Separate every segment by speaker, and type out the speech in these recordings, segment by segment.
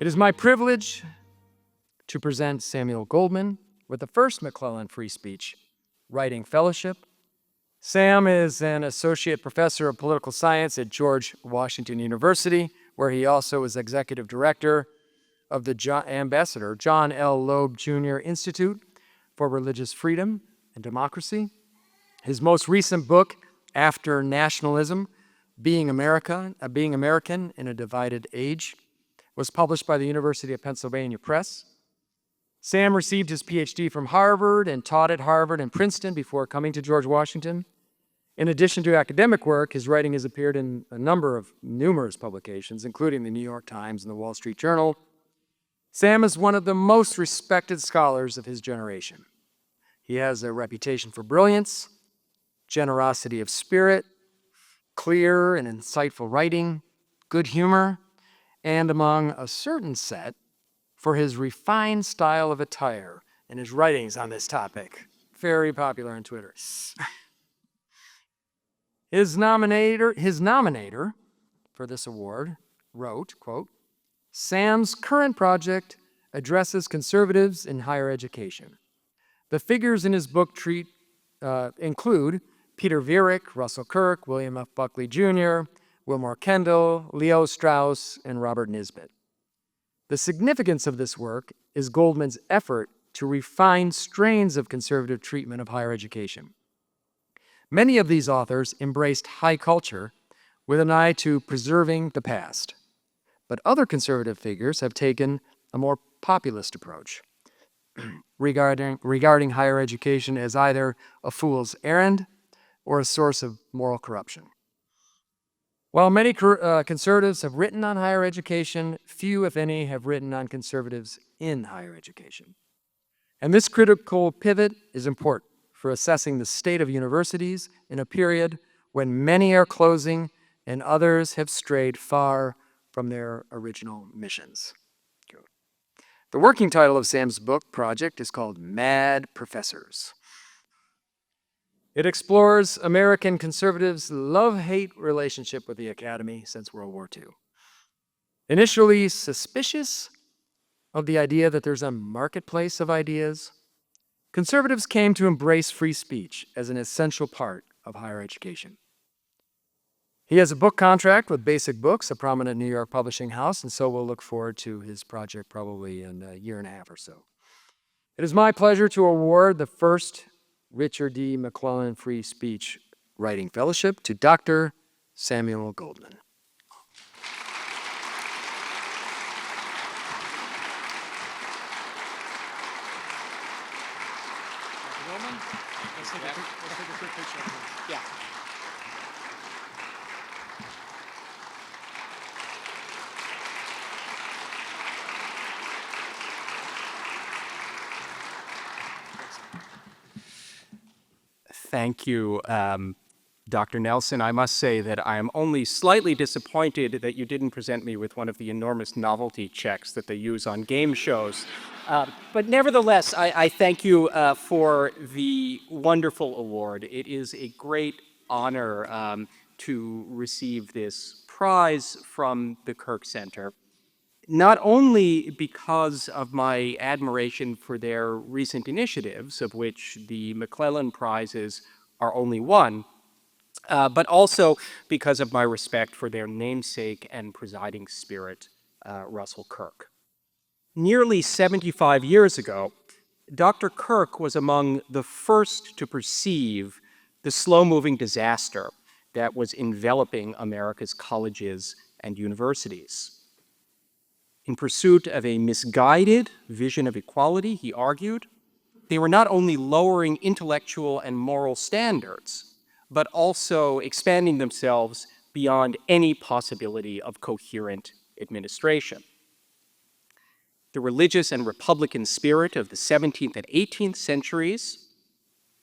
Speaker 1: It is my privilege to present Samuel Goldman with the first McLellan Free Speech Writing Fellowship. Sam is an associate professor of political science at George Washington University, where he also is executive director of the Ambassador John L. Loeb Jr. Institute for Religious Freedom and Democracy. His most recent book, After Nationalism, Being American in a Divided Age, was published by the University of Pennsylvania Press. Sam received his PhD from Harvard and taught at Harvard and Princeton before coming to George Washington. In addition to academic work, his writing has appeared in a number of numerous publications, including the New York Times and the Wall Street Journal. Sam is one of the most respected scholars of his generation. He has a reputation for brilliance, generosity of spirit, clear and insightful writing, good humor, and among a certain set, for his refined style of attire and his writings on this topic. Very popular on Twitter. His nominator for this award wrote, quote, "Sam's current project addresses conservatives in higher education. The figures in his book include Peter Viereck, Russell Kirk, William F. Buckley Jr., Wilmore Kendall, Leo Strauss, and Robert Nisbet. The significance of this work is Goldman's effort to refine strains of conservative treatment of higher education. Many of these authors embraced high culture with an eye to preserving the past, but other conservative figures have taken a more populist approach, regarding higher education as either a fool's errand or a source of moral corruption. While many conservatives have written on higher education, few, if any, have written on conservatives in higher education. And this critical pivot is important for assessing the state of universities in a period when many are closing and others have strayed far from their original missions. The working title of Sam's book project is called Mad Professors. It explores American conservatives' love-hate relationship with the academy since World War II. Initially suspicious of the idea that there's a marketplace of ideas, conservatives came to embrace free speech as an essential part of higher education. He has a book contract with Basic Books, a prominent New York publishing house, and so we'll look forward to his project probably in a year and a half or so. It is my pleasure to award the first Richard D. McLellan Free Speech Writing Fellowship to Dr. Samuel Goldman. Dr. Goldman, let's take a quick picture. Yeah.
Speaker 2: Thank you, Dr. Nelson. I must say that I am only slightly disappointed that you didn't present me with one of the enormous novelty checks that they use on game shows. But nevertheless, I thank you for the wonderful award. It is a great honor to receive this prize from the Kirk Center, not only because of my admiration for their recent initiatives, of which the McLellan Prizes are only one, but also because of my respect for their namesake and presiding spirit, Russell Kirk. Nearly 75 years ago, Dr. Kirk was among the first to perceive the slow-moving disaster that was enveloping America's colleges and universities. In pursuit of a misguided vision of equality, he argued, they were not only lowering intellectual and moral standards, but also expanding themselves beyond any possibility of coherent administration. The religious and republican spirit of the 17th and 18th centuries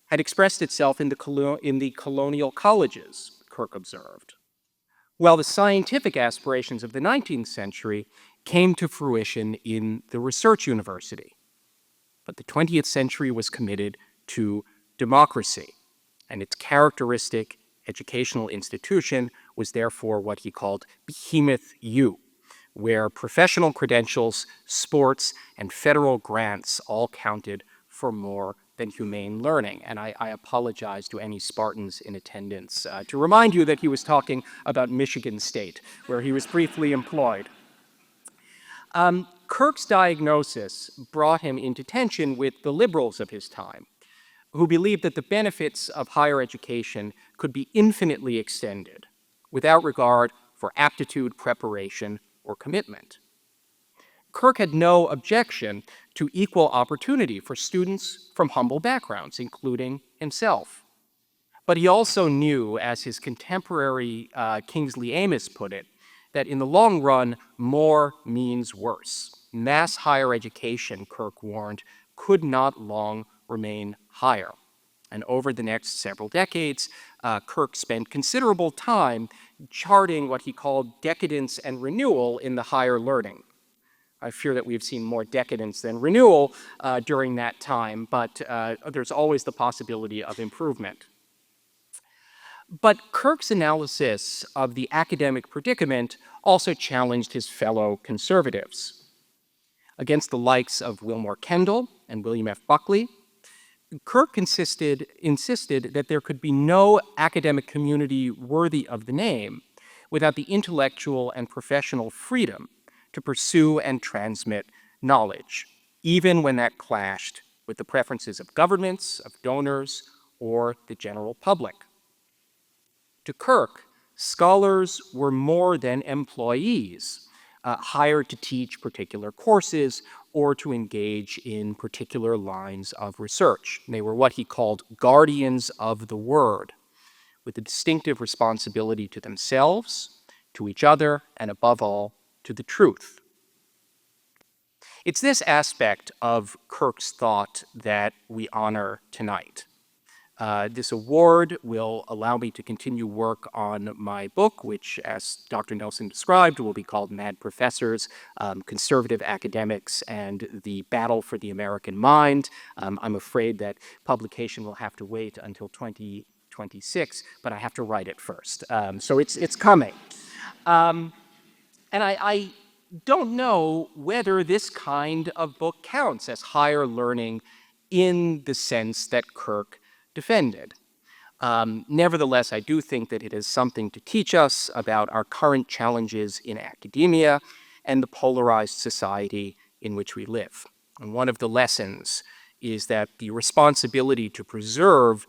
Speaker 2: had expressed itself in the colonial colleges, Kirk observed, while the scientific aspirations of the 19th century came to fruition in the research university. But the 20th century was committed to democracy, and its characteristic educational institution was therefore what he called Behemoth U, where professional credentials, sports, and federal grants all counted for more than humane learning. And I apologize to any Spartans in attendance to remind you that he was talking about Michigan State, where he was briefly employed. Kirk's diagnosis brought him into tension with the liberals of his time, who believed that the benefits of higher education could be infinitely extended without regard for aptitude, preparation, or commitment. Kirk had no objection to equal opportunity for students from humble backgrounds, including himself. But he also knew, as his contemporary Kingsley Amis put it, that in the long run, more means worse. Mass higher education, Kirk warned, could not long remain higher. And over the next several decades, Kirk spent considerable time charting what he called decadence and renewal in the higher learning. I fear that we've seen more decadence than renewal during that time, but there's always the possibility of improvement. But Kirk's analysis of the academic predicament also challenged his fellow conservatives. Against the likes of Wilmore Kendall and William F. Buckley, Kirk insisted that there could be no academic community worthy of the name without the intellectual and professional freedom to pursue and transmit knowledge, even when that clashed with the preferences of governments, of donors, or the general public. To Kirk, scholars were more than employees hired to teach particular courses or to engage in particular lines of research. They were what he called guardians of the word, with a distinctive responsibility to themselves, to each other, and above all, to the truth. It's this aspect of Kirk's thought that we honor tonight. This award will allow me to continue work on my book, which, as Dr. Nelson described, will be called Mad Professors, Conservative Academics, and the Battle for the American Mind. I'm afraid that publication will have to wait until 2026, but I have to write it first. So it's coming. And I don't know whether this kind of book counts as higher learning in the sense that Kirk defended. Nevertheless, I do think that it is something to teach us about our current challenges in academia and the polarized society in which we live. And one of the lessons is that the responsibility to preserve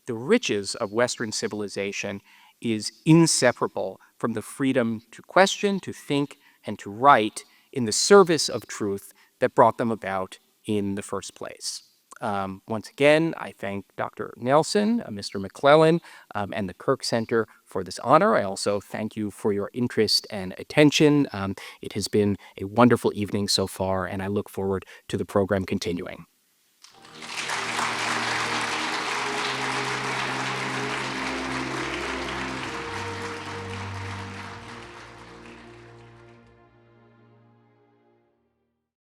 Speaker 2: the riches of Western civilization is inseparable from the freedom to question, to think, and to write in the service of truth that brought them about in the first place. Once again, I thank Dr. Nelson, Mr. McLellan, and the Kirk Center for this honor. I also thank you for your interest and attention. It has been a wonderful evening so far, and I look forward to the program continuing.